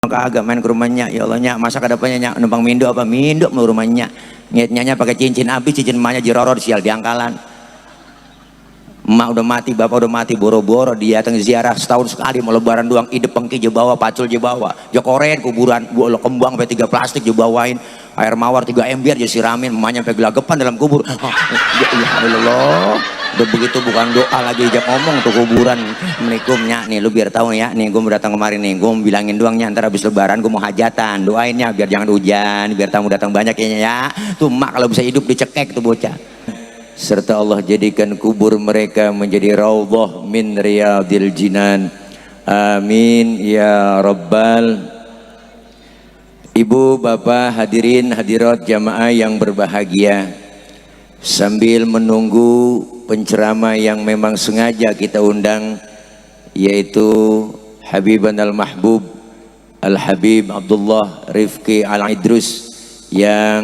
kagak main ke rumahnya. Ya Allah nyak, masa kadapannya nyak numpang mindo apa mindo mau rumahnya. Niatnya pakai cincin habis, cincin emaknya jiroror sial diangkalan. Emak udah mati, bapak udah mati, boro-boro dia datang ziarah setahun sekali, mau lebaran doang, ide pengki je bawa, pacul je bawa, je koren kuburan, gua kembang sampai 3 plastik je bawain, air mawar 3 ember je siramin, emaknya sampai gelagapan dalam kubur. Ya Allah, udah begitu bukan doa lagi, jak ngomong tuh kuburan. Assalamualaikum nih, lu biar tahu ya, nih gue mau datang kemarin nih, gue mau bilangin doangnya, ntar habis lebaran gue mau hajatan, doainnya biar jangan hujan, biar tamu datang banyak ya. Tuh emak kalau bisa hidup dicekek tuh bocah. Serta Allah jadikan kubur mereka menjadi raudhah min riyadil jinan. Amin ya rabbal. Ibu, bapak, hadirin hadirat jamaah yang berbahagia, sambil menunggu penceramah yang memang sengaja kita undang, yaitu Habiban al-Mahbub Al-Habib Abdullah Rifki Al-Idrus, yang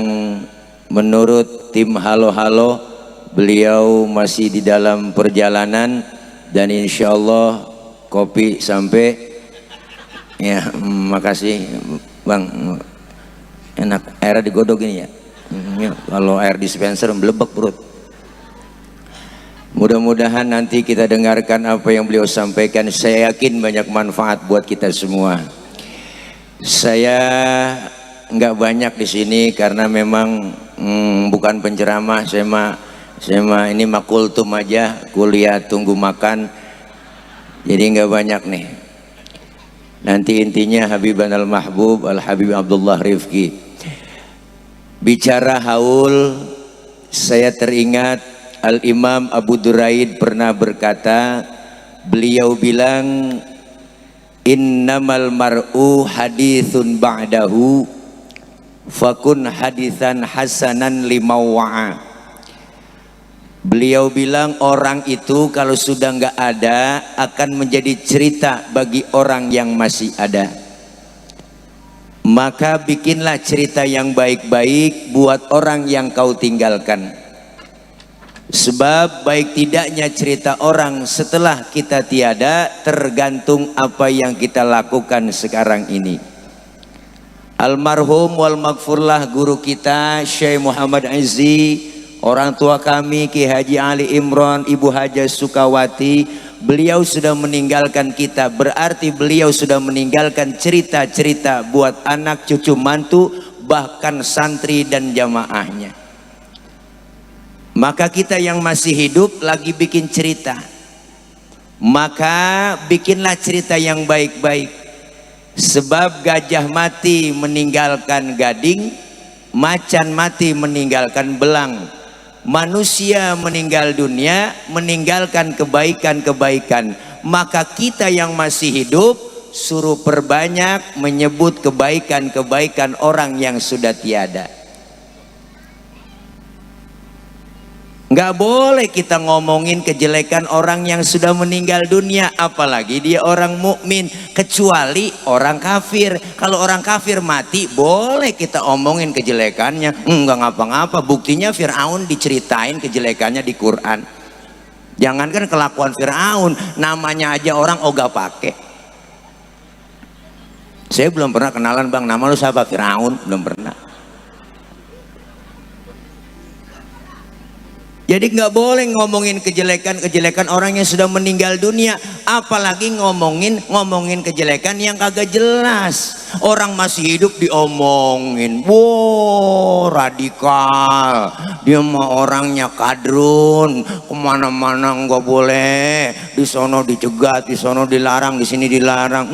menurut tim Halo Halo beliau masih di dalam perjalanan, dan insya Allah kopi sampai ya. Makasih bang, enak airnya digodok ini ya. Kalau air dispenser melebek perut. Mudah-mudahan nanti kita dengarkan apa yang beliau sampaikan. Saya yakin banyak manfaat buat kita semua. Saya nggak banyak di sini karena memang bukan penceramah. Saya mah ini makultum aja, kuliah tunggu makan, jadi nggak banyak nih. Nanti intinya Habiban al-Mahbub Al-Habib Abdullah Rifki bicara haul. Saya teringat Al-Imam Abu Duraid pernah berkata, beliau bilang, innamal mar'u hadithun ba'dahu fakun hadithan hasanan limawwa'a. Beliau bilang orang itu kalau sudah nggak ada akan menjadi cerita bagi orang yang masih ada. Maka bikinlah cerita yang baik-baik buat orang yang kau tinggalkan. Sebab baik tidaknya cerita orang setelah kita tiada tergantung apa yang kita lakukan sekarang ini. Almarhum wal maghfurlah guru kita Syekh Muhammad Izzi, orang tua kami Ki Haji Ali Imron, Ibu Haja Sukawati, beliau sudah meninggalkan kita, berarti beliau sudah meninggalkan cerita-cerita buat anak cucu mantu, bahkan santri dan jamaahnya. Maka kita yang masih hidup lagi bikin cerita, maka bikinlah cerita yang baik-baik. Sebab gajah mati meninggalkan gading, macan mati meninggalkan belang, manusia meninggal dunia meninggalkan kebaikan-kebaikan. Maka kita yang masih hidup suruh perbanyak menyebut kebaikan-kebaikan orang yang sudah tiada. Nggak boleh kita ngomongin kejelekan orang yang sudah meninggal dunia, apalagi dia orang mukmin, kecuali orang kafir. Kalau orang kafir mati boleh kita omongin kejelekannya, nggak ngapa-ngapa. Buktinya Fir'aun diceritain kejelekannya di Quran. Jangankan kelakuan Fir'aun, namanya aja orang ogah pakai. Saya belum pernah kenalan, bang, nama lu siapa? Fir'aun, belum pernah. Jadi nggak boleh ngomongin kejelekan orang yang sudah meninggal dunia, apalagi ngomongin kejelekan yang kagak jelas. Orang masih hidup diomongin, wow radikal, dia mah orangnya kadrun, kemana-mana nggak boleh, di sono dicegat, di sono dilarang, di sini dilarang,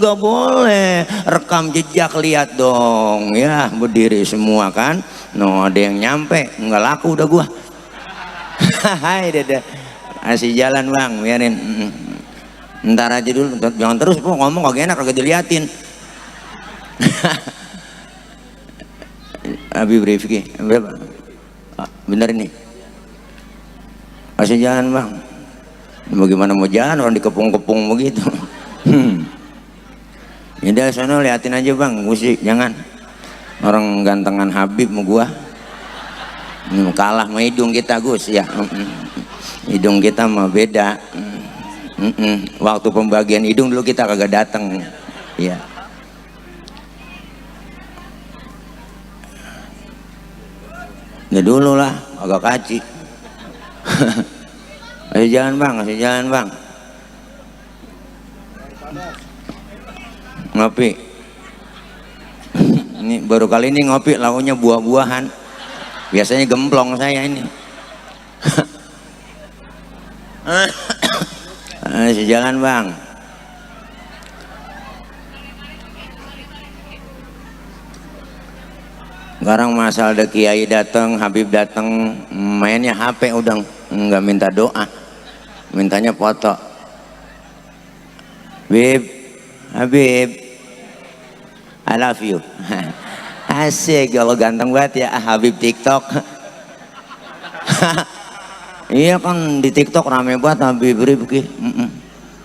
nggak boleh. Rekam jejak, lihat dong, ya berdiri semua kan, no ada yang nyampe, nggak laku udah gua. Hai dada, kasih jalan bang, biarin. Ntar aja dulu, jangan terus ngomong kagak enak, kagak diliatin. Habib Rifki, berapa? Bener ini. Kasih jalan bang. Bagaimana mau jalan orang dikepung-kepung begitu. Yaudah sono liatin aja bang, musik jangan. Orang gantengan Habib mau gua. Kalah sama hidung kita Gus ya. Hidung kita mah beda. Waktu pembagian hidung dulu kita kagak datang ya. Ya dulu lah, agak kaci. Kasih jalan bang, kasih jalan bang. Ngopi. Ini baru kali ini ngopi lauknya buah-buahan. Biasanya gemplong saya ini. Kasih jalan bang. Sekarang masalah ada kiai datang, Habib datang, mainnya HP udah nggak minta doa, mintanya foto. Habib, I love you. Asik, kalau ganteng banget ya Habib TikTok. Iya kan di TikTok rame banget Habib Rifki.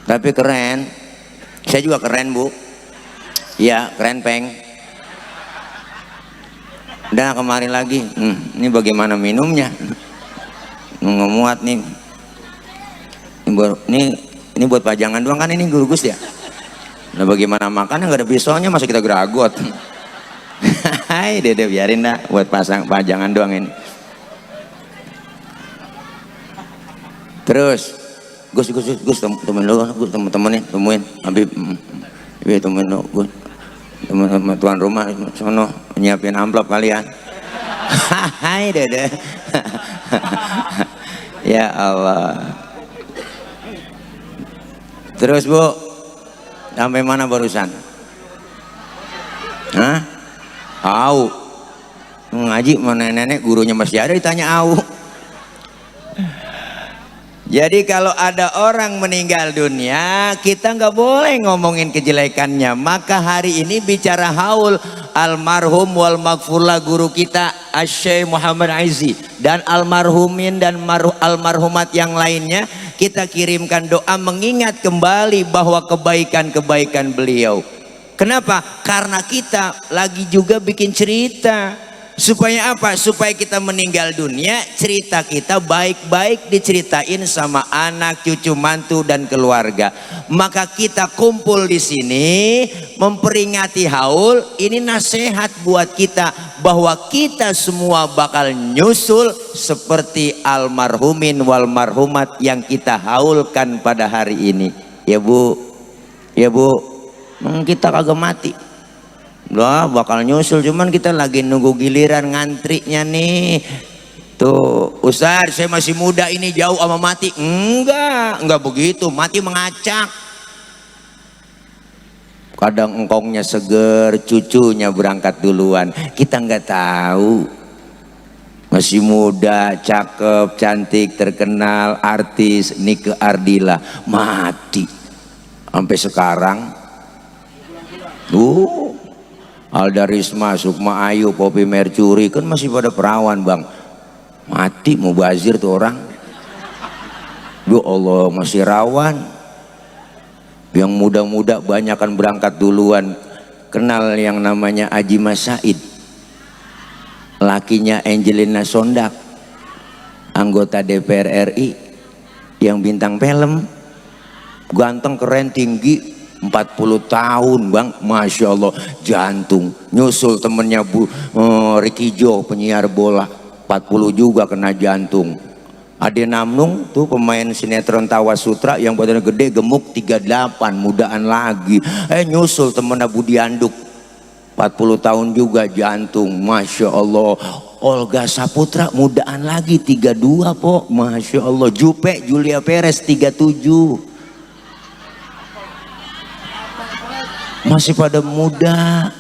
Tapi keren. Saya juga keren bu. Iya keren peng. Udah kemarin lagi, ini bagaimana minumnya? Ngemuat nih. Ini buat pajangan doang kan ini gugus ya. Nah bagaimana makannya nggak ada pisaunya masa kita geragot. Hai dede biarin dah buat pasang pajangan doang ini. Terus Gus temen lo, temen-temennya temuin Habib, temen lo Gus. Teman tuan rumah sono nyiapin amplop kalian. Hai dede. Ya Allah. Terus bu, sampai mana barusan? Hah? Au. Ngaji mana nenek gurunya masih ada ditanya au. Jadi kalau ada orang meninggal dunia, kita nggak boleh ngomongin kejelekannya. Maka hari ini bicara haul almarhum wal maghfurlah guru kita Asy-Syaikh Muhammad Aizi dan almarhumin dan almarhumat yang lainnya, kita kirimkan doa mengingat kembali bahwa kebaikan-kebaikan beliau. Kenapa? Karena kita lagi juga bikin cerita. Supaya apa? Supaya kita meninggal dunia, cerita kita baik-baik diceritain sama anak, cucu, mantu dan keluarga. Maka kita kumpul di sini memperingati haul. Ini nasihat buat kita bahwa kita semua bakal nyusul seperti almarhumin wal marhumat yang kita haulkan pada hari ini. Ya bu, kita kagak mati. Lah bakal nyusul, cuman kita lagi nunggu giliran ngantrinya nih. Tuh Ustaz saya masih muda ini jauh sama mati. Enggak begitu, mati mengacak. Kadang engkongnya seger, cucunya berangkat duluan. Kita nggak tahu. Masih muda, cakep, cantik, terkenal, artis, Nike Ardila mati. Sampai sekarang Alda Risma, Sukma Ayu, Poppy Mercury kan masih pada perawan bang. Mati mubazir tuh orang. Ya Allah masih rawan. Yang muda-muda banyak kan berangkat duluan. Kenal yang namanya Aji Mas Said, lakinya Angelina Sondak, anggota DPR RI yang bintang film, ganteng keren tinggi, 40 tahun bang, Masya Allah, jantung. Nyusul temennya Ricky Jo, penyiar bola, 40 juga kena jantung. Ade Namnung tuh pemain sinetron Tawa Sutra yang badannya gede, gemuk, 38, mudaan lagi. Nyusul temennya Budi Anduk, 40 tahun juga jantung, Masya Allah. Olga Saputra mudaan lagi, 32 po, Masya Allah. Jupe Julia Perez 37. Masih pada muda.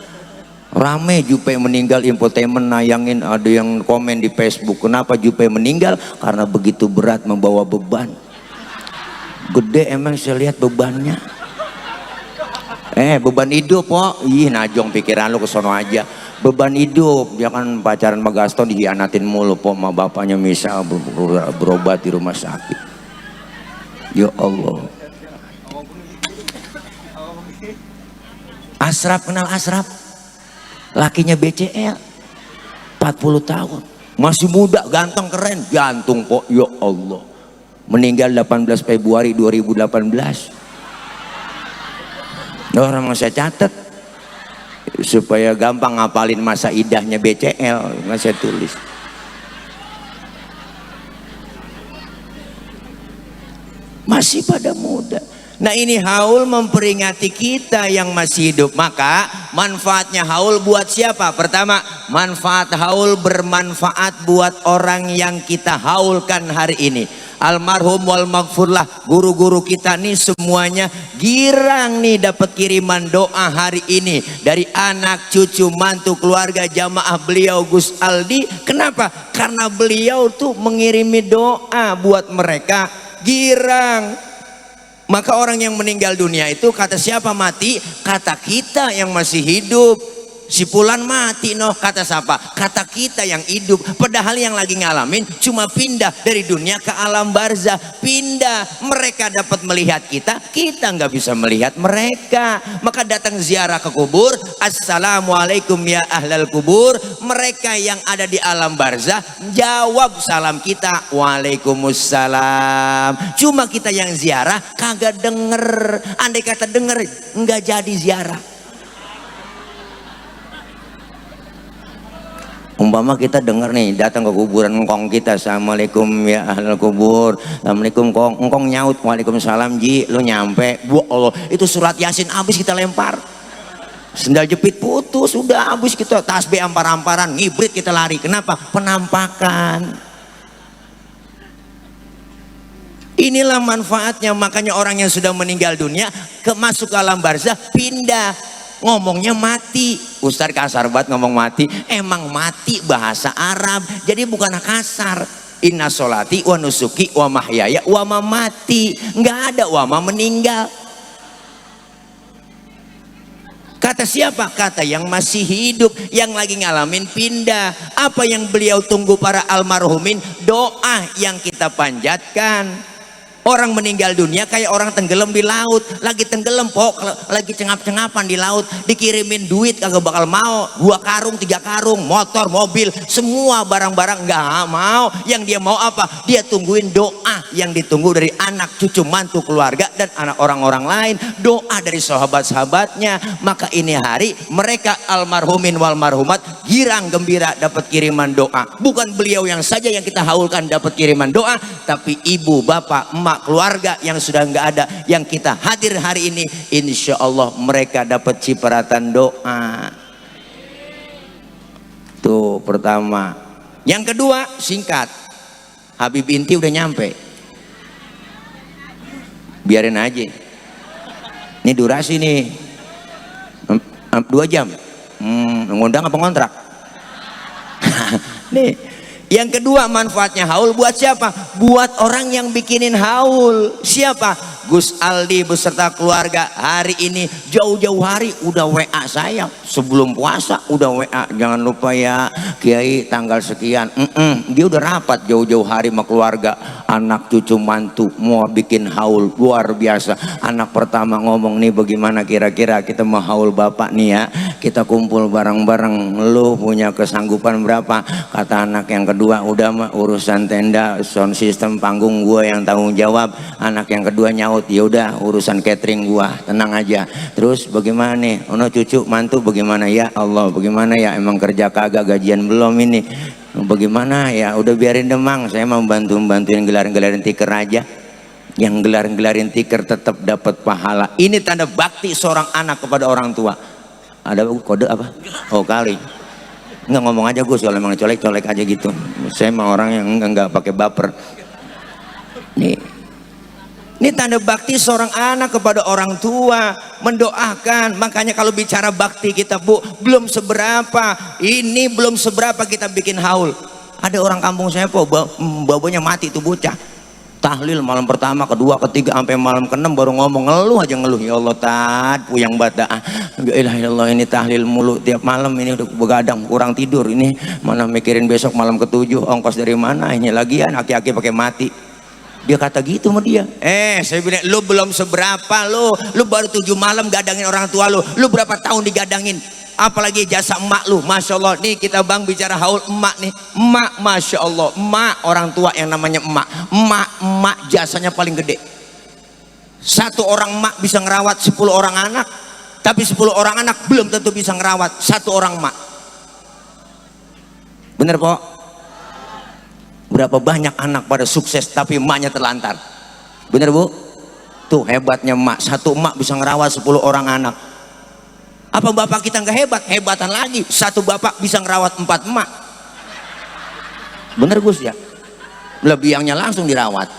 Rame Jupe meninggal, infotainment nayangin, ada yang komen di Facebook, kenapa Jupe meninggal? Karena begitu berat membawa beban. Gede emang saya lihat bebannya. Beban hidup kok. Ih najong pikiran lu kesono aja. Beban hidup, dia kan pacaran sama Gaston dihianatin mulu po sama bapaknya, misal berobat di rumah sakit. Ya Allah. Asraf, kenal Asraf? Lakinya BCL, 40 tahun, masih muda, ganteng, keren, jantung kok. Ya Allah, meninggal 18 Februari 2018. Orang mau saya catat supaya gampang ngapalin masa idahnya BCL, nggak saya tulis. masih pada muda. Nah ini haul memperingati kita yang masih hidup. Maka manfaatnya haul buat siapa? Pertama, manfaat haul bermanfaat buat orang yang kita haulkan hari ini. Almarhum wal maghfurlah, guru-guru kita nih semuanya girang nih dapat kiriman doa hari ini dari anak, cucu, mantu, keluarga, jamaah beliau Gus Aldi. Kenapa? Karena beliau tuh mengirimi doa buat mereka, girang. Maka orang yang meninggal dunia itu kata siapa mati? Kata kita yang masih hidup. Si Fulan mati noh, kata siapa? Kata kita yang hidup. Padahal yang lagi ngalamin cuma pindah dari dunia ke alam barzah. Pindah, mereka dapat melihat kita, kita nggak bisa melihat mereka. Maka datang ziarah ke kubur. Assalamualaikum ya ahlal kubur. Mereka yang ada di alam barzah jawab salam kita, waalaikumsalam. Cuma kita yang ziarah kagak denger. Andai kata denger nggak jadi ziarah. Umpama kita dengar nih datang ke kuburan engkong kita, assalamualaikum ya ahlal kubur, assalamualaikum kong, engkong nyaut waalaikumsalam ji, lo nyampe, bu Allah itu surat yasin habis kita lempar, sendal jepit putus, sudah habis kita tasbih ampar-amparan, ngibrit kita lari. Kenapa? Penampakan. Inilah manfaatnya. Makanya orang yang sudah meninggal dunia masuk ke alam barzah pindah. Ngomongnya mati. Ustaz kasar banget ngomong mati. Emang mati bahasa Arab, jadi bukan kasar. Inna sholati wa nusuki wa mahyaya wa mamati. Nggak ada wa ma meninggal. Kata siapa? Kata yang masih hidup, yang lagi ngalamin pindah. Apa yang beliau tunggu para almarhumin? Doa yang kita panjatkan. Orang meninggal dunia kayak orang tenggelam di laut, lagi tenggelam pok, lagi cengap-cengapan di laut, dikirimin duit kagak bakal mau, 2 karung 3 karung, motor, mobil, semua barang-barang nggak mau. Yang dia mau apa? Dia tungguin doa yang ditunggu dari anak, cucu, mantu, keluarga dan anak orang-orang lain, doa dari sahabat-sahabatnya. Maka ini hari mereka almarhumin wal marhumat girang gembira dapat kiriman doa. Bukan beliau yang saja yang kita haulkan dapat kiriman doa, tapi ibu, bapak, emak, keluarga yang sudah nggak ada yang kita hadir hari ini, insya Allah mereka dapat cipratan doa. Tuh pertama. Yang kedua singkat, Habib Inti udah nyampe, biarin aja, ini durasi nih 2 jam. Ngundang apa ngontrak? Nih. Yang kedua manfaatnya haul buat siapa? Buat orang yang bikinin haul. Siapa? Gus Aldi beserta keluarga hari ini jauh-jauh hari udah WA saya sebelum puasa, udah WA, jangan lupa ya Kiai tanggal sekian. Dia udah rapat jauh-jauh hari sama keluarga, anak, cucu, mantu mau bikin haul luar biasa. Anak pertama ngomong nih, bagaimana kira-kira kita mau haul bapak nih ya, kita kumpul bareng-bareng, lu punya kesanggupan berapa? Kata anak yang kedua, udah mah urusan tenda, sound system, panggung gua yang tanggung jawab. Anak yang kedua nyaut, ya udah urusan catering gua, tenang aja. Terus bagaimana nih, ono cucu mantu bagaimana? Ya Allah bagaimana ya, emang kerja kagak, gajian belum ini, bagaimana ya, udah biarin demang, saya mau bantuin gelarin tiker aja. Yang gelarin tiker tetap dapat pahala. Ini tanda bakti seorang anak kepada orang tua. Ada kode apa? Oh kali nggak ngomong aja Gus, kalau emang colek aja gitu. Saya mah orang yang nggak pakai baper. Ini tanda bakti seorang anak kepada orang tua, mendoakan. Makanya kalau bicara bakti kita Bu, belum seberapa. Ini belum seberapa kita bikin haul. Ada orang kampung saya po, babonya mati tuh bocah. Tahlil malam pertama, kedua, ketiga, sampai malam ke-6 baru ngomong, ngeluh aja ngeluh. Ya Allah Tad, puyang bata. Ya ilah ini tahlil mulu tiap malam, ini udah begadang, kurang tidur. Ini mana mikirin besok malam ke-7, ongkos dari mana? Ini lagian aki-aki pakai mati. Dia kata gitu sama dia. Saya bilang, lu belum seberapa lu baru 7 malam gadangin orang tua lu berapa tahun digadangin? Apalagi jasa emak lu, Masya Allah. Nih kita bang bicara haul emak nih, emak Masya Allah, emak orang tua yang namanya emak jasanya paling gede. 1 orang emak bisa ngerawat 10 orang anak, tapi 10 orang anak belum tentu bisa ngerawat 1 orang emak. Bener po? Berapa banyak anak pada sukses tapi emaknya terlantar. Bener Bu? Tuh hebatnya emak, satu emak bisa ngerawat 10 orang anak. Apa bapak kita nggak hebat? Hebatan lagi, satu bapak bisa ngerawat 4 emak. Bener Gus ya? Lebihnya langsung dirawat.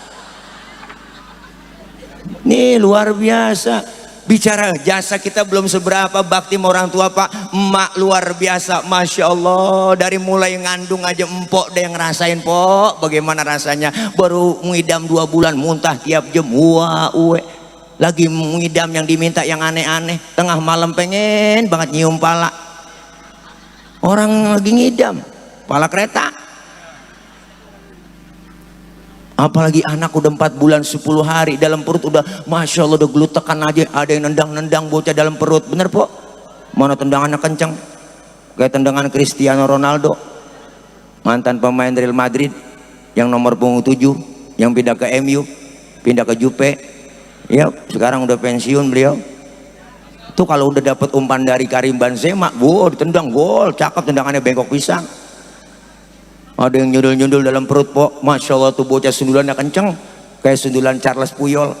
Nih luar biasa. Bicara jasa kita belum seberapa, bakti sama orang tua pak, emak luar biasa, masya Allah. Dari mulai ngandung aja empok deh yang ngerasain pok, bagaimana rasanya. Baru ngidam 2 bulan muntah tiap jam, wah uwe. Lagi ngidam yang diminta yang aneh-aneh, tengah malam pengen banget nyium pala. Orang lagi ngidam, pala kereta. Apalagi anak udah 4 bulan 10 hari dalam perut udah masya Allah udah gelutekan aja, ada yang nendang-nendang bocah dalam perut. Bener po? Mana tendangannya kenceng kayak tendangan Cristiano Ronaldo, mantan pemain Real Madrid yang nomor punggung 7 yang pindah ke MU, pindah ke Juve ya, sekarang udah pensiun beliau. Tuh kalau udah dapat umpan dari Karim Benzema, wow ditendang gol, cakep tendangannya, bengkok pisang. Ada yang nyundul-nyundul dalam perut po, masya Allah tuh bocah sundulannya kenceng kayak sundulan Charles Puyol,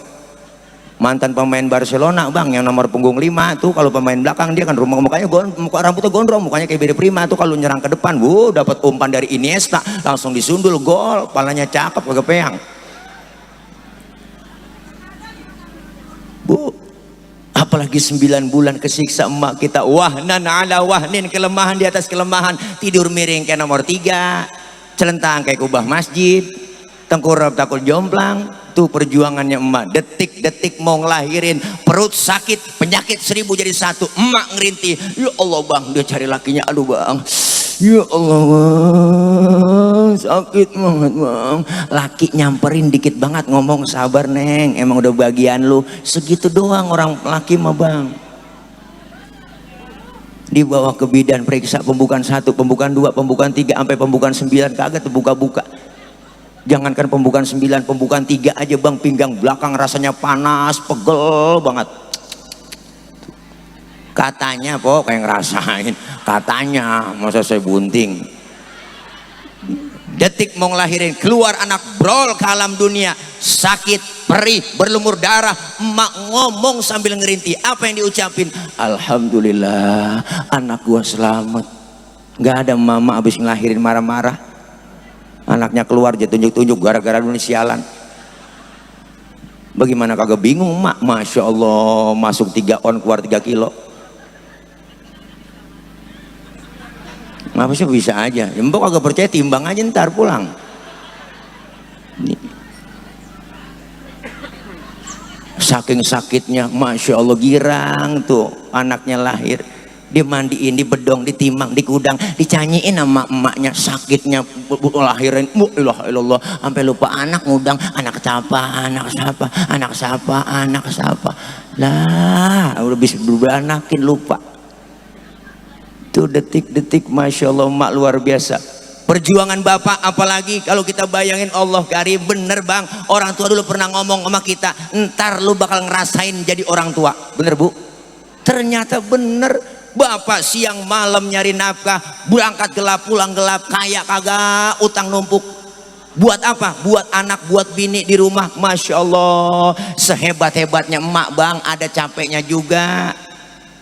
mantan pemain Barcelona bang yang nomor punggung 5 tuh. Kalau pemain belakang dia kan mukanya rambutnya gondrong, mukanya kayak Bede Prima tuh. Kalau nyerang ke depan, dapat umpan dari Iniesta langsung disundul gol, palanya cakep kagak peang. Apalagi 9 bulan kesiksa emak kita, wahnan ala wahnin, kelemahan di atas kelemahan, tidur miring kayak nomor 3, celentang kayak kubah masjid, tengkurap takut jomplang. Tuh perjuangannya emak, detik-detik mau ngelahirin, perut sakit, penyakit 1000 jadi 1, emak ngerintih, ya Allah bang, dia cari lakinya, aduh bang, ya Allah bang, sakit banget bang. Laki nyamperin dikit banget ngomong, sabar neng, emang udah bagian lu, segitu doang orang laki mah bang. Dibawa ke bidan, periksa pembukaan 1, pembukaan 2, pembukaan 3, sampai pembukaan 9 kagak terbuka-buka. Jangankan pembukaan 9, pembukaan 3 aja bang, pinggang belakang rasanya panas, pegel banget. Katanya po kayak ngerasain, katanya, masa saya bunting. Detik mau ngelahirin, keluar anak, brol ke alam dunia, sakit, perih, berlumur darah. Emak ngomong sambil ngerintih, apa yang diucapin? Alhamdulillah anak gua selamat. Gak ada mama abis ngelahirin marah-marah, anaknya keluar aja tunjuk-tunjuk gara-gara lu sialan. Bagaimana kagak bingung emak? Masya Allah, masuk 3 on keluar 3 kilo. Ngapa sih bisa aja? Ya mbok kagak percaya, timbang aja ntar pulang. Saking sakitnya, masya Allah, girang tuh anaknya lahir, dimandiin, dibedong, ditimang, dikudang, dicanyiin sama emaknya. Sakitnya lahirin, ilah ilallah, sampai lupa anak, ngudang, anak siapa, anak siapa, anak siapa, anak siapa. Lah udah bisa beranakin lupa. Tuh detik-detik masya Allah emak luar biasa. Perjuangan bapak, apalagi kalau kita bayangin Allah karim. Bener bang, orang tua dulu pernah ngomong sama kita, ntar lu bakal ngerasain jadi orang tua. Bener bu? Ternyata bener. Bapak siang malam nyari nafkah, berangkat gelap pulang gelap, kaya kagak, utang numpuk. Buat apa? Buat anak, buat bini di rumah. Masya Allah, sehebat-hebatnya emak bang, ada capeknya juga.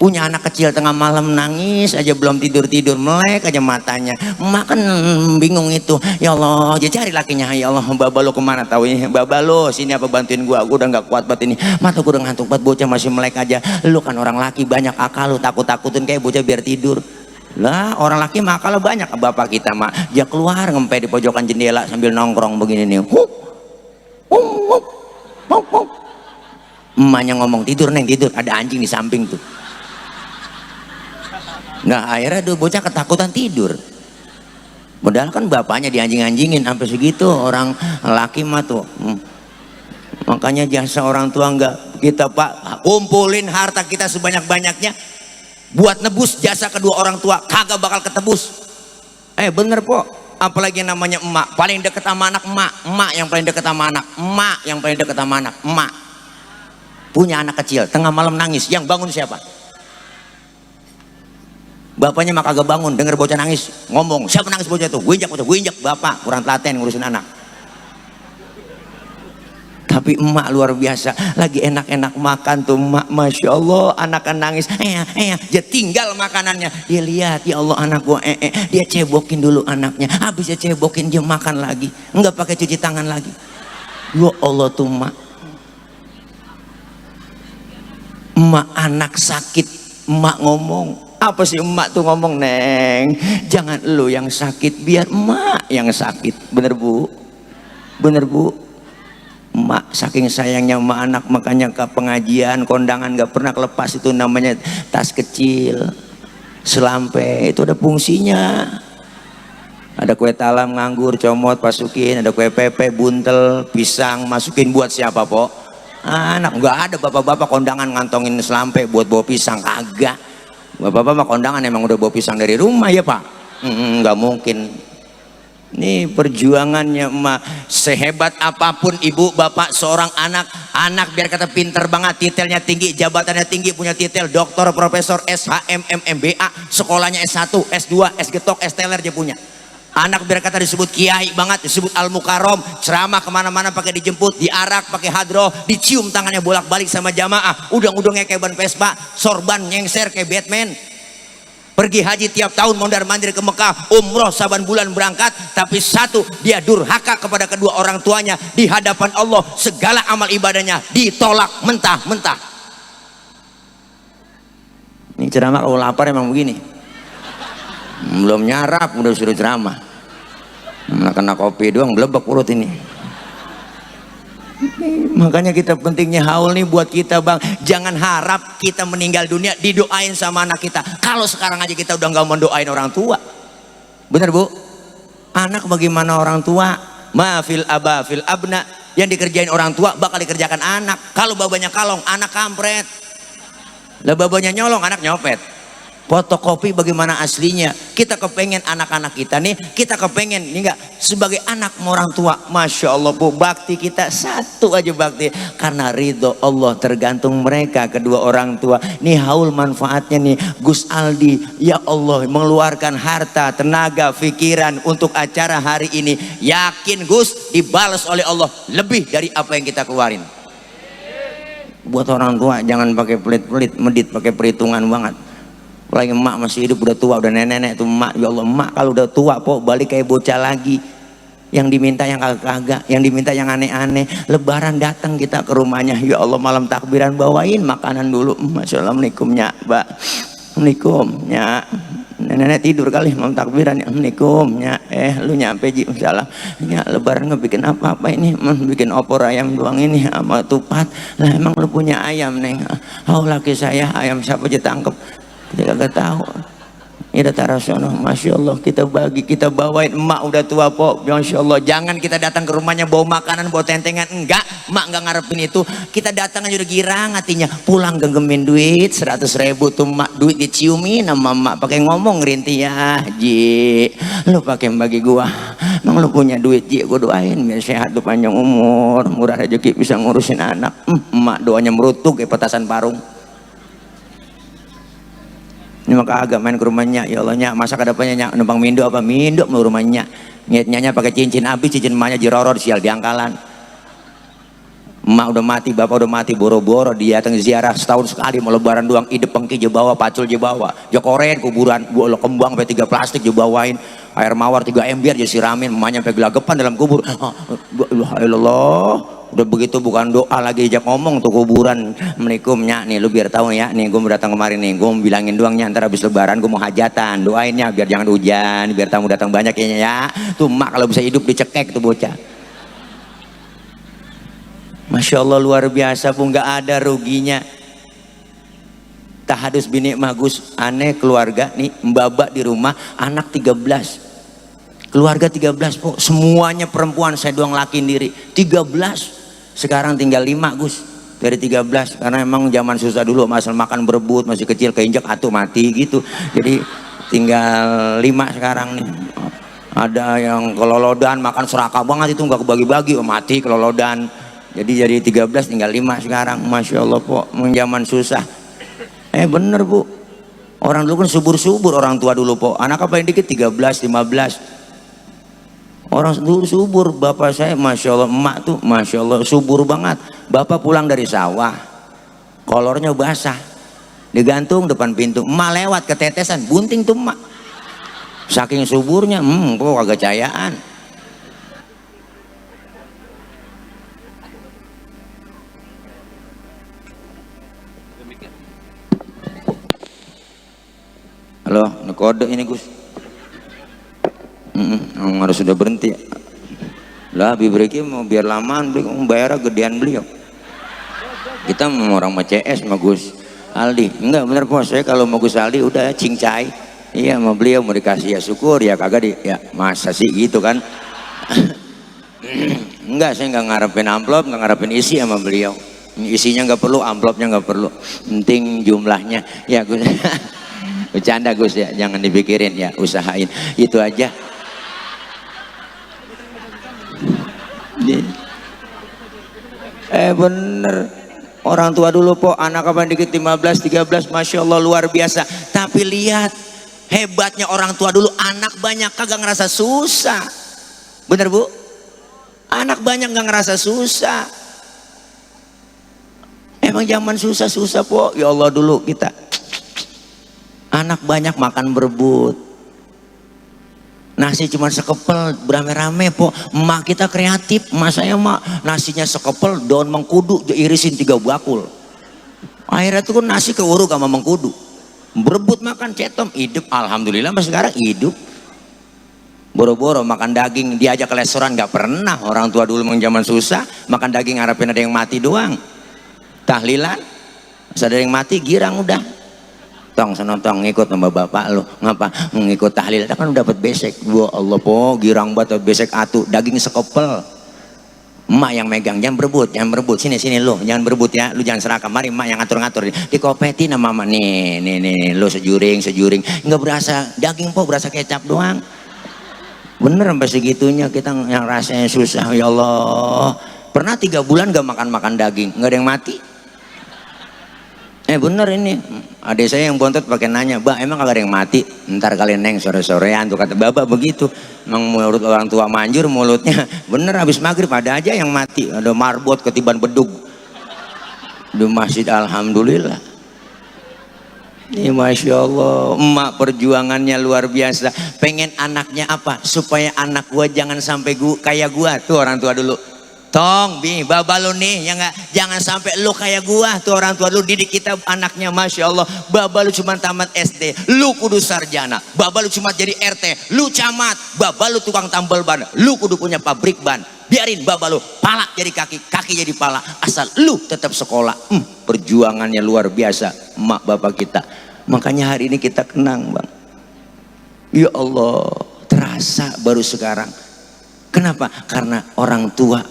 Punya anak kecil tengah malam nangis aja, belum tidur-tidur, melek aja matanya. Emak kan bingung itu, ya Allah, dia cari lakinya, ya Allah, baba lo kemana tahu ini, baba lo sini apa bantuin gua udah nggak kuat banget ini, mata gua udah ngantuk banget, bocah masih melek aja. Lu kan orang laki banyak akal, lu takut-takutin kayak bocah biar tidur. Lah orang laki mah akal banyak. Bapak kita mah dia keluar ngempet di pojokan jendela sambil nongkrong begini nih. Emaknya ngomong, tidur neng, tidur, ada anjing di samping tuh. Nah akhirnya tuh bocah ketakutan tidur. Padahal kan bapaknya dianjing-anjingin sampai segitu. Orang laki mah tuh. Makanya jasa orang tua enggak kita pak, kumpulin harta kita sebanyak-banyaknya buat nebus jasa kedua orang tua, kagak bakal ketebus. Bener po. Apalagi yang namanya emak, paling deket sama anak emak, emak yang paling deket sama anak, emak yang paling deket sama anak, emak. Punya anak kecil, tengah malam nangis, yang bangun siapa? Bapaknya mah kagak bangun, denger bocah nangis, ngomong, siapa nangis bocah itu? Gue injak bocah, gue injak. Bapak kurang telaten ngurusin anak. Tapi emak luar biasa, lagi enak-enak makan tuh emak, masya Allah, anak nangis, dia tinggal makanannya, dia lihat, ya Allah anak gua, dia cebokin dulu anaknya, habis dia cebokin dia makan lagi, nggak pakai cuci tangan lagi. Ya Allah tuh emak anak sakit, emak ngomong, apa sih emak tuh ngomong, Neng, jangan lu yang sakit, biar emak yang sakit, bener bu, bener bu. Emak saking sayangnya emak anak, makanya ke pengajian kondangan gak pernah lepas itu namanya tas kecil selampe, itu ada fungsinya. Ada kue talam nganggur comot masukin, ada kue pepe buntel pisang masukin, buat siapa po? Anak. Nggak ada bapak-bapak kondangan ngantongin selampe buat bawa pisang, kagak. Bapak-bapak kondangan emang udah bawa pisang dari rumah ya pak? Nggak mungkin. Ini perjuangannya emak. Sehebat apapun ibu bapak seorang anak biar kata pinter banget, titelnya tinggi, jabatannya tinggi, punya titel doktor, profesor, SHM, MBA, sekolahnya S1, S2, S getok, S teler dia punya. Anak biar kata disebut kiai banget, disebut al-mukarom, ceramah kemana-mana pakai dijemput, diarak pakai hadroh, dicium tangannya bolak-balik sama jamaah, udang-udangnya kayak ban Vespa, sorban nyengser kayak Batman. Pergi haji tiap tahun mondar-mandir ke Mekah, umroh saban bulan berangkat, tapi satu, dia durhaka kepada kedua orang tuanya. Di hadapan Allah segala amal ibadahnya ditolak mentah-mentah. Ini ceramah kalau lapar emang begini, belum nyarap udah suruh ceramah, kena kopi doang belebek perut ini. Makanya kita pentingnya haul nih buat kita bang, jangan harap kita meninggal dunia didoain sama anak kita. Kalau sekarang aja kita udah nggak mau doain orang tua, bener bu? Anak bagaimana orang tua? Mafil aba fil abna, yang dikerjain orang tua bakal dikerjakan anak. Kalau babanya kalong, anak kampret. Lah babanya nyolong, anak nyopet. Fotokopi bagaimana aslinya. Kita kepengen anak-anak kita nih, kita kepengen nih enggak sebagai anak orang tua, masya Allah bu, bakti kita satu aja bakti karena ridho Allah, tergantung mereka kedua orang tua. Nih haul manfaatnya nih Gus Aldi, ya Allah mengeluarkan harta, tenaga, pikiran untuk acara hari ini. Yakin Gus dibalas oleh Allah lebih dari apa yang kita keluarin. Buat orang tua jangan pakai pelit-pelit, medit pakai perhitungan banget. Apalagi emak masih hidup, udah tua, udah nenek-nenek tuh emak. Ya Allah emak kalau udah tua po balik kayak bocah lagi, yang diminta yang kagak, yang diminta yang aneh-aneh. Lebaran datang kita ke rumahnya, ya Allah malam takbiran bawain makanan dulu. Assalamualaikum nya mbak, assalamualaikum nya, nenek tidur kali malam takbiran ya, assalamualaikum nya, lu nyampe ji, salah nya, lebaran nggak bikin apa-apa ini, bikin opor ayam doang ini sama tupat. Lah emang lu punya ayam neng? Oh laki saya, ayam siapa aja tangkep, kita gak tahu. Ini data rasional, masya Allah kita bagi, kita bawain. Emak udah tua po, masya Allah. Jangan kita datang ke rumahnya bawa makanan, bawa tentengan, enggak. Emak nggak ngarepin itu. Kita datang aja udah girang hatinya. Pulang genggemin duit 100.000 tuh emak, duit diciumin sama emak, pakai ngomong ngerintih, ya Ji, lu pakai bagi gua. Emang lu punya duit Ji, gua doain biar sehat tuh, panjang umur, murah rezeki, bisa ngurusin anak. Emak doanya merutuk kayak petasan parung. Ini maka agak main ke rumahnya, ya Allahnya masak ada apanya nyak, numpang mindo apa mindo mau rumahnya, niatnya pakai cincin habis, cincin emaknya jiroror sial diangkalan. Emak udah mati, bapak udah mati, boro-boro dia datang ziarah setahun sekali, mau lebaran doang, ide pengki je bawa, pacul je bawa, je koren kuburan, gua lo kembang sampai 3 plastik je bawain, air mawar 3 ember je siramin, emaknya sampai gelagapan dalam kubur. Allah, udah begitu bukan doa lagi, ajak ngomong tuh kuburan. Assalamualaikum nya, nih lu biar tahu ya, nih gue datang kemarin nih, gue mau bilangin doang nya, ntar habis lebaran gue mau hajatan, doainnya biar jangan hujan, biar tamu datang banyak ya. Tuh emak kalau bisa hidup dicekek tuh bocah. Masya Allah luar biasa pun, nggak ada ruginya. Tahadus bini magus, aneh keluarga nih, mbak di rumah, anak 13, keluarga 13 po, semuanya perempuan, saya doang laki sendiri, 13. Sekarang tinggal 5 Gus dari 13, karena emang zaman susah dulu, masal makan berebut, masih kecil keinjak atuh mati gitu, jadi tinggal 5 sekarang nih. Ada yang kelolodan makan serakah banget itu nggak kebagi-bagi, mati kelolodan. Jadi 13 tinggal 5 sekarang. Masya Allah po, zaman susah. Bener bu, orang dulu kan subur-subur orang tua dulu po, anak apa yang dikit 13, 15. Orang dulu subur, bapak saya masya Allah, emak tuh masya Allah subur banget. Bapak pulang dari sawah, kolornya basah, digantung depan pintu, emak lewat ketetesan, bunting tuh emak. Saking suburnya, kok agak cayaan. Halo, ini kode ini Gus. Harus sudah berhenti. Lah Bibreki mau biar lamaan beli, bayar gedean beliau. Kita mau orang sama CS sama Gus Aldi. Enggak bener kok, saya kalau mau Gus Aldi udah cincai. Iya sama beliau mau dikasih ya syukur, ya kagak di ya masa sih gitu kan. Enggak, saya nggak ngarepin amplop, nggak ngarepin isi sama beliau. Isinya nggak perlu, amplopnya nggak perlu, penting jumlahnya ya Gus. Bercanda Gus ya, jangan dipikirin ya, usahain itu aja. Bener, orang tua dulu po anak apa dikit 15 13 masya Allah luar biasa. Tapi lihat hebatnya orang tua dulu, anak banyak kagak ngerasa susah. Bener Bu, anak banyak nggak ngerasa susah. Emang zaman susah-susah po, ya Allah dulu kita anak banyak makan berebut, nasi cuma sekepel berame-rame po. Emak kita kreatif, emak saya emak nasinya sekepel daun mengkudu irisin 3 bakul. Akhirnya tuh nasi keuruk sama mengkudu, berebut makan cetom, hidup alhamdulillah mas sekarang hidup. Boro-boro makan daging diajak ke restoran nggak pernah. Orang tua dulu zaman susah makan daging harapin ada yang mati doang. Tahlilan ada yang mati girang udah tong senotong ngikut sama bapak lo, ngapa ngikut tahlil kan udah dapat besek. Wah Allah po girang banget besek atu daging sekepel. Emak yang megang, jangan berebut, jangan berebut, sini lo jangan berebut ya, lu jangan serakah, mari emak yang ngatur-ngatur dikopetin sama mama nih lo sejuring nggak berasa daging po, berasa kecap doang. Bener sampai segitunya kita yang rasanya susah. Ya Allah, pernah 3 bulan gak makan daging, nggak ada yang mati. Bener ini, adik saya yang bontot pakai nanya, "Bah, emang kagak ada yang mati?" Ntar kalian neng sore-sorean tuh kata bapak begitu. Emang mulut orang tua manjur mulutnya. Bener habis maghrib ada aja yang mati, ada marbot ketiban bedug di masjid. Alhamdulillah. Ini masya Allah, emak perjuangannya luar biasa. Pengen anaknya apa? Supaya anak gua jangan sampai kayak gua tuh orang tua dulu. Tong bi baba lu nih ya nggak, jangan sampai lu kayak gua tuh orang tua lu didik kita anaknya. Masya Allah, baba lu cuma tamat SD, lu kudu sarjana. Baba lu cuma jadi RT, lu camat. Baba lu tukang tambal ban, lu kudu punya pabrik ban. Biarin baba lu pala jadi kaki jadi pala, asal lu tetap sekolah. Perjuangannya luar biasa emak bapak kita. Makanya hari ini kita kenang bang. Ya Allah, terasa baru sekarang. Kenapa? Karena orang tua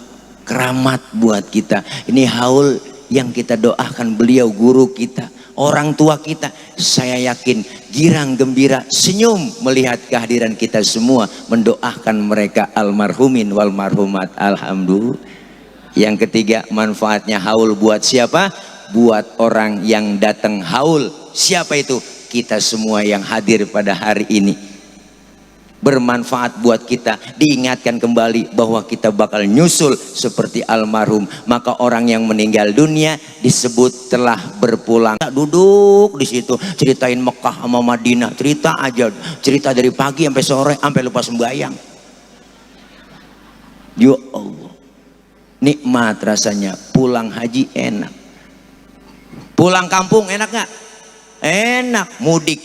keramat buat kita. Ini haul yang kita doakan beliau, guru kita, orang tua kita. Saya yakin girang gembira senyum melihat kehadiran kita semua, mendoakan mereka almarhumin wal marhumat. Alhamdulillah. Yang ketiga, manfaatnya haul buat siapa? Buat orang yang datang haul. Siapa itu? Kita semua yang hadir pada hari ini. Bermanfaat buat kita, diingatkan kembali bahwa kita bakal nyusul seperti almarhum. Maka orang yang meninggal dunia disebut telah berpulang. Duduk di situ ceritain Mekah sama Madinah, cerita aja, cerita dari pagi sampai sore sampai lupa sembahyang. Ya Allah, nikmat rasanya pulang haji enak, pulang kampung enak nggak? Enak. Mudik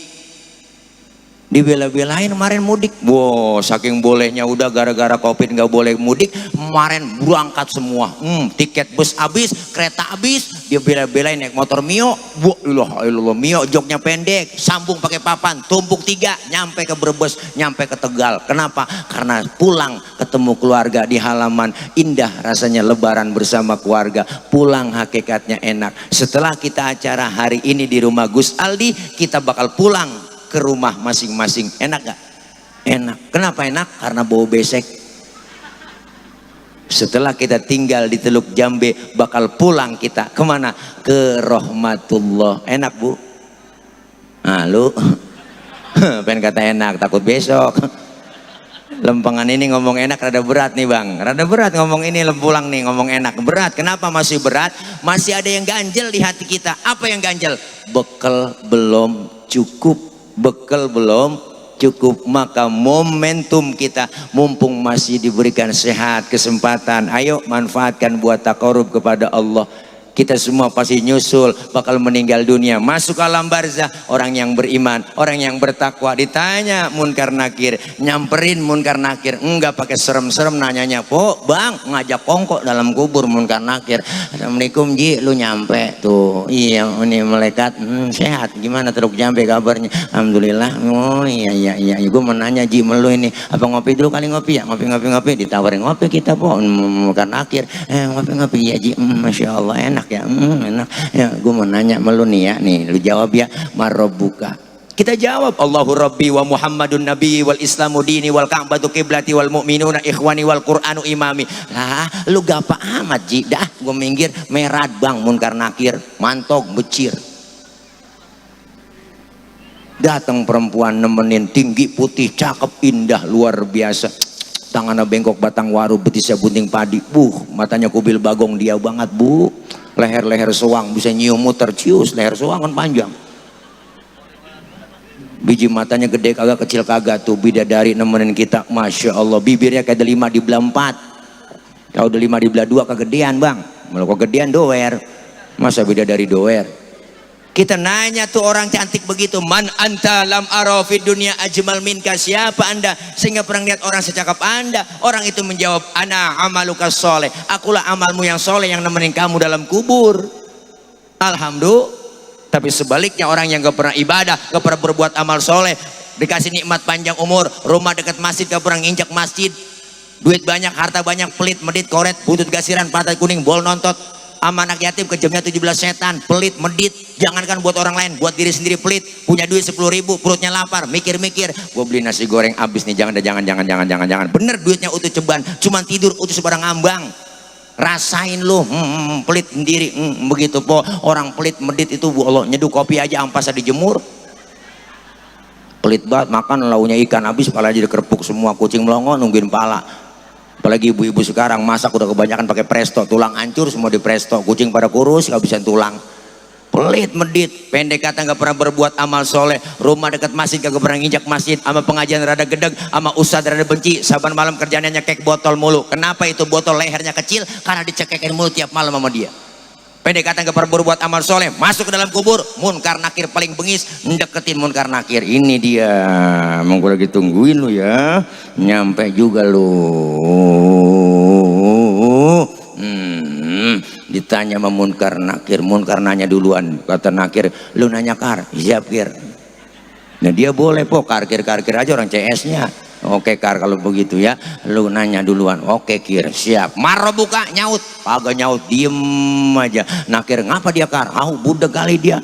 dibela-belain kemarin mudik. Wow, saking bolehnya udah gara-gara covid nggak boleh mudik. Kemarin berangkat semua, tiket bus habis, kereta habis, dia bela-belain naik motor Mio. Wah, Mio joknya pendek, sambung pakai papan, tumpuk 3, nyampe ke Brebes, nyampe ke Tegal. Kenapa? Karena pulang ketemu keluarga di halaman. Indah rasanya lebaran bersama keluarga. Pulang hakikatnya enak. Setelah kita acara hari ini di rumah Gus Aldi, kita bakal pulang ke rumah masing-masing. Enak gak? Enak. Kenapa enak? Karena bau besek. Setelah kita tinggal di Teluk Jambe, bakal pulang kita kemana? Ke rahmatullah. Enak bu? Nah lu pengen kata enak, takut besok. Lempengan ini ngomong enak rada berat nih bang, rada berat ngomong ini, lempulang nih ngomong enak berat. Kenapa masih berat? Masih ada yang ganjel di hati kita. Apa yang ganjel? Bekal belum cukup, bekal belum cukup. Maka momentum kita mumpung masih diberikan sehat, kesempatan, ayo manfaatkan buat takarub kepada Allah. Kita semua pasti nyusul bakal meninggal dunia, masuk alam barzah. Orang yang beriman, orang yang bertakwa ditanya munkar nakir, nyamperin munkar nakir, enggak pakai serem-serem nanyanya. Po bang ngajak kongkok dalam kubur munkar nakir. Assalamualaikum ji, lu nyampe tuh? Iya ini malaikat, sehat gimana teruk nyampe kabarnya? Alhamdulillah. Oh iya gue mau nanya ji melu ini apa ngopi dulu kali? Ngopi ya, ngopi ditawarin ngopi kita po munkar nakir. Ngopi ya ji, masya Allah enak ya, enak ya. Gue mau nanya melu nih ya, nih lu jawab ya, marabbuka. Kita jawab Allahu Rabbi wa Muhammadun Nabi wal Islamu dini wal Ka'batu kiblati wal mu'minuna ikhwani wal Qur'anu imami. Lah lu gapa amat ji, dah gue minggir merad bang munkar nakir, mantok becir. Datang perempuan nemenin, tinggi putih cakep indah luar biasa, tangannya bengkok batang waru, betisnya bunting padi, matanya kubil bagong dia banget bu, leher soang, bisa nyium muter cius, leher soang kan panjang, biji matanya gede kagak kecil kagak tuh. Bidadari nemenin kita, masya Allah. Bibirnya kayak delima di belah 4, kalau delima di belah 2 kegedean bang, malah kegedean doer, masa bidadari doer. Kita nanya tuh orang cantik begitu, man anta lam ara fid dunya ajmal minka, siapa anda sehingga pernah lihat orang secakap anda? Orang itu menjawab, ana amaluka soleh, akulah amalmu yang soleh yang nemenin kamu dalam kubur. Alhamdulillah. Tapi sebaliknya orang yang gak pernah ibadah, gak pernah berbuat amal soleh, dikasih nikmat panjang umur, rumah dekat masjid gak pernah nginjak masjid, duit banyak, harta banyak, pelit, medit, koret, butut gasiran, pantat kuning, bol nontot, sama anak yatim kejamnya 17 setan, pelit, medit. Jangankan buat orang lain, buat diri sendiri pelit. Punya duit 10.000, perutnya lapar, mikir-mikir, gue beli nasi goreng habis nih, jangan. Bener duitnya utuh ceban, cuman tidur utuh sebarang ngambang. Rasain lu, pelit sendiri, begitu po. Orang pelit medit itu bu Allah, nyeduh kopi aja ampasnya dijemur. Pelit banget, makan launya ikan habis, pala aja dikerpuk semua, kucing melongo nungguin pala. Apalagi ibu-ibu sekarang masak udah kebanyakan pakai presto, tulang hancur semua di presto, kucing pada kurus kehabisan tulang. Pelit medit, pendek kata nggak pernah berbuat amal soleh, rumah dekat masjid kagak pernah nginjak masjid, sama pengajian rada gedeg, sama ustadz rada benci, saban malam kerjanya nyekek botol mulu. Kenapa itu botol lehernya kecil? Karena dicekekin mulu tiap malam sama dia. Pendek kata nggak pernah berbuat amal soleh, masuk ke dalam kubur, munkar nakir paling bengis, deketin munkar nakir. Ini dia, mau gue lagi tungguin lu ya, nyampe juga lu. Ditanya sama munkar nanya duluan, kata nakir, lu nanya kar, siap kir. Nah dia boleh po, karkir aja orang CS-nya. Oke kar kalau begitu ya, lu nanya duluan. Oke kir, siap. Marabbuka, nyaut, kagak nyaut, diem aja. Nakir, ngapa dia kar? Budak kali dia.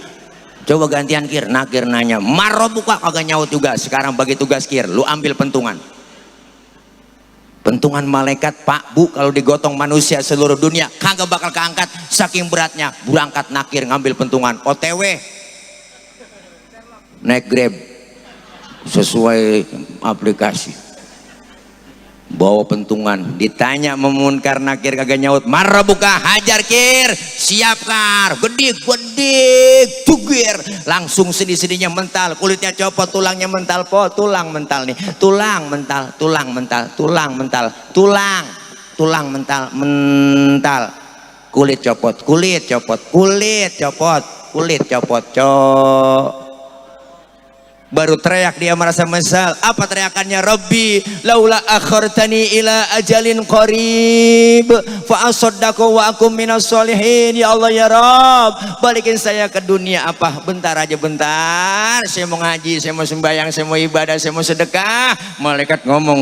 Coba gantian kir, nakir nanya. Marabbuka, kagak nyaut juga. Sekarang bagi tugas kir, lu ambil pentungan. Pentungan malaikat pak bu, kalau digotong manusia seluruh dunia kagak bakal keangkat saking beratnya. Berangkat nakir ngambil pentungan, OTW naik Grab sesuai aplikasi, bawa pentungan. Ditanya memunkar nakir kagak nyaut, marabbuka, hajar kir, siap kar, gedik cugir, langsung sedih-sedihnya mental, kulitnya copot, tulangnya mental po, tulang mental nih, tulang mental, kulit copot, baru teriak dia merasa mesal. Apa teriakannya? Rabbi laula akhartani ila ajalin qarib fa asaddaqu wa akum minas solihin. Ya Allah ya Rabb, balikin saya ke dunia apa bentar aja, bentar saya mau ngaji, saya mau sembahyang, saya mau ibadah, saya mau sedekah. Malaikat ngomong,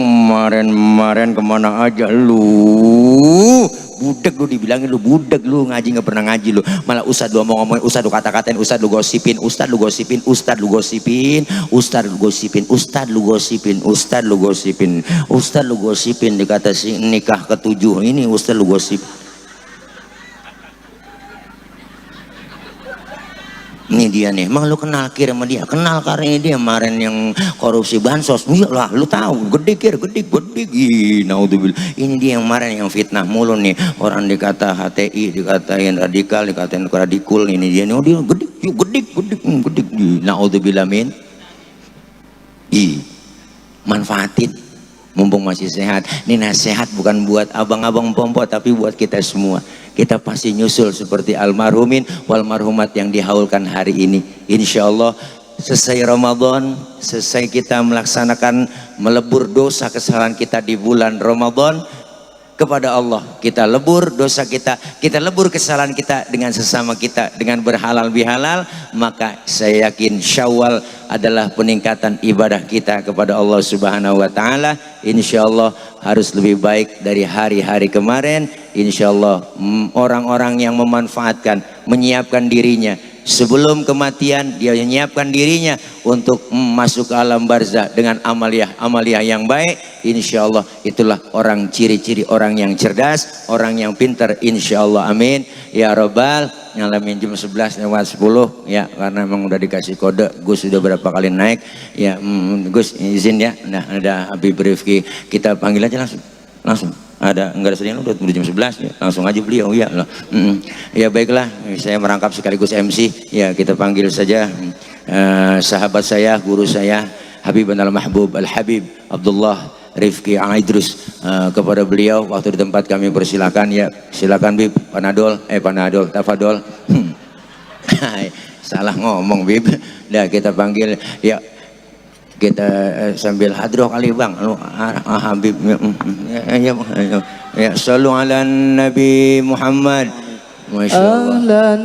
kemarin kemana aja lu? Budak lu, dibilangin lu budak, lu ngaji nggak pernah ngaji lu, malah ustad lu ngomongin, ustad lu kata-katain, ustad lu gosipin, dikata si nikah ke-7 ini ustad lu gosip. Ini dia nih, emang lu kenal Kir sama dia? Kenal karena ini dia kemarin yang korupsi bansos. Iyalah, lu tahu, gede Kir, gede. Naudzubillah. Ini dia yang kemarin yang fitnah mulu nih. Orang dikata HTI, dikatain radikal, dikatain radikul. Ini dia nih, oh dia gede. Naudzubillah min. Manfaatin, mumpung masih sehat. Ini nasihat bukan buat abang-abang pompo, tapi buat kita semua. Kita pasti nyusul seperti almarhumin wal marhumat yang dihaulkan hari ini. Insya Allah selesai Ramadan, selesai kita melaksanakan melebur dosa kesalahan kita di bulan Ramadan, kepada Allah kita lebur dosa kita lebur kesalahan kita dengan sesama kita dengan berhalal bihalal, maka saya yakin Syawal adalah peningkatan ibadah kita kepada Allah Subhanahu wa taala. Insyaallah harus lebih baik dari hari-hari kemarin. Insyaallah orang-orang yang memanfaatkan, menyiapkan dirinya sebelum kematian, dia menyiapkan dirinya untuk masuk ke alam barzah dengan amaliah yang baik. Insya Allah itulah orang ciri-ciri orang yang cerdas, orang yang pintar. Insya Allah, amin ya robbal ngalamin. Jam 11 lewat 10 ya, karena memang udah dikasih kode. Gus sudah berapa kali naik ya. Gus izin ya. Nah, ada Habib Rifki, kita panggil aja langsung. Ada enggak ada sedih, udah jam 11 ya, langsung aja beliau ya. Ya baiklah, saya merangkap sekaligus MC ya, kita panggil saja sahabat saya, guru saya, Habib Al-Mahbub Al-Habib Abdullah Rifki Aidrus. Kepada beliau waktu di tempat kami persilakan ya. Silakan Bib, Panadol Tafadol. Salah ngomong Bib. Dah kita panggil ya. Kita sambil hadroh kali bang, Habib ya, sallu ala Nabi Muhammad. Masya Allah.